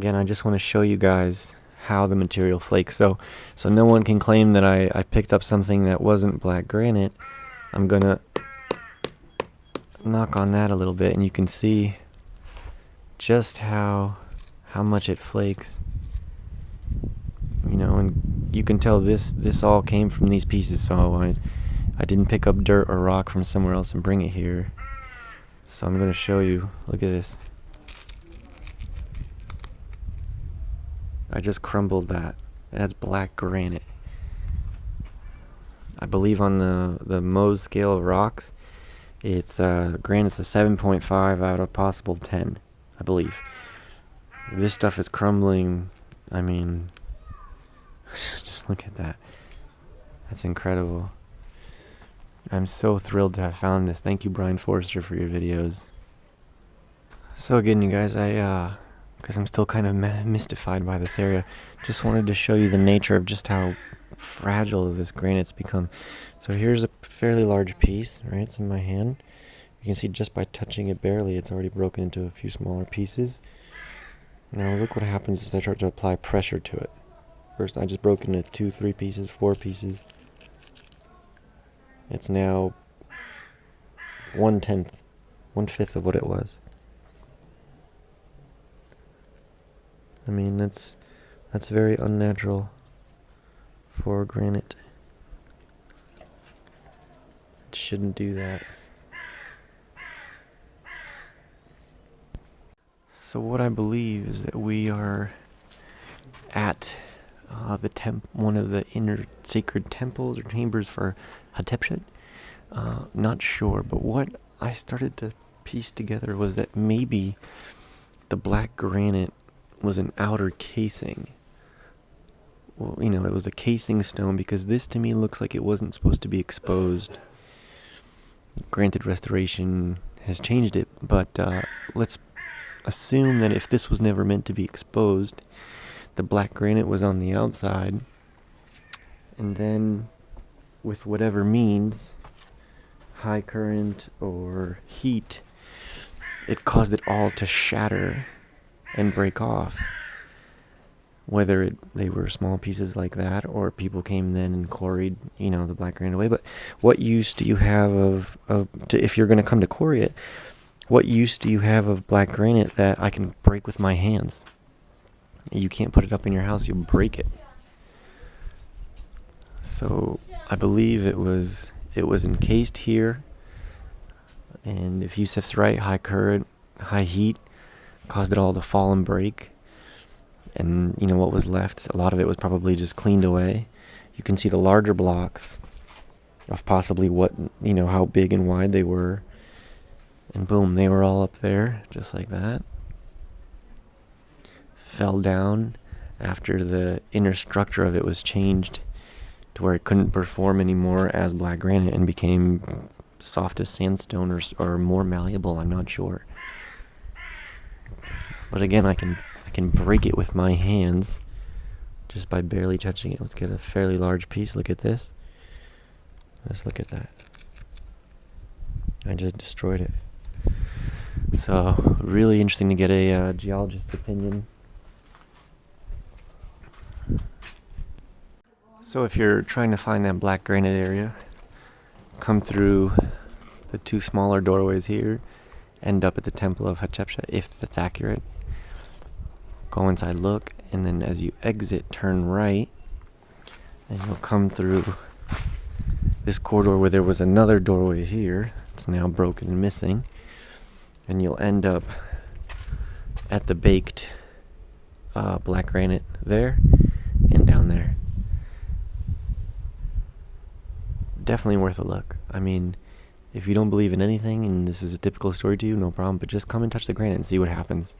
Again, I just want to show you guys how the material flakes. So no one can claim that I picked up something that wasn't black granite. I'm gonna knock on that a little bit, and you can see just how much it flakes. You know, and you can tell this all came from these pieces. So I didn't pick up dirt or rock from somewhere else and bring it here. So I'm gonna show you. Look at this. I just crumbled that. That's black granite. I believe on the Mohs scale of rocks, it's granite's a 7.5 out of possible 10, I believe. This stuff is crumbling. I mean, just look at that. That's incredible. I'm so thrilled to have found this. Thank you, Brian Forrester, for your videos. So again, you guys, because I'm still kind of mystified by this area, just wanted to show you the nature of just how fragile this granite's become. So here's a fairly large piece, right? It's in my hand. You can see just by touching it barely, it's already broken into a few smaller pieces. Now look what happens as I start to apply pressure to it. First I just broke into 2, 3 pieces, 4 pieces. It's now 1/10, 1/5 of what it was. I mean, that's very unnatural for granite. It shouldn't do that. So what I believe is that we are at one of the inner sacred temples or chambers for Hatshepsut. Not sure, but what I started to piece together was that maybe the black granite was an outer casing. Well, you know, it was a casing stone, because this to me looks like it wasn't supposed to be exposed. Granted, restoration has changed it, but let's assume that if this was never meant to be exposed, the black granite was on the outside, and then with whatever means, high current or heat, it caused it all to shatter and break off. Whether they were small pieces like that, or people came then and quarried, you know, the black granite away. But what use do you have if you're going to come to quarry it, what use do you have of black granite that I can break with my hands? You can't put it up in your house, you'll break it. So I believe it was encased here, and if Yusef's right, high current, high heat caused it all to fall and break. And you know what was left, a lot of it was probably just cleaned away. You can see the larger blocks of possibly what, you know, how big and wide they were, and boom, they were all up there just like that. Fell down after the inner structure of it was changed to where it couldn't perform anymore as black granite and became soft as sandstone, or more malleable, I'm not sure. But again, I can break it with my hands just by barely touching it. Let's get a fairly large piece. Look at this. Let's look at that. I just destroyed it. So really interesting to get a geologist's opinion. So if you're trying to find that black granite area, come through the 2 smaller doorways here, end up at the Temple of Hatshepsut, if that's accurate. Go inside, look, and then as you exit, turn right, and you'll come through this corridor where there was another doorway here. It's now broken and missing, and you'll end up at the baked black granite there and down there. Definitely worth a look. I mean, if you don't believe in anything and this is a typical story to you, no problem, but just come and touch the granite and see what happens.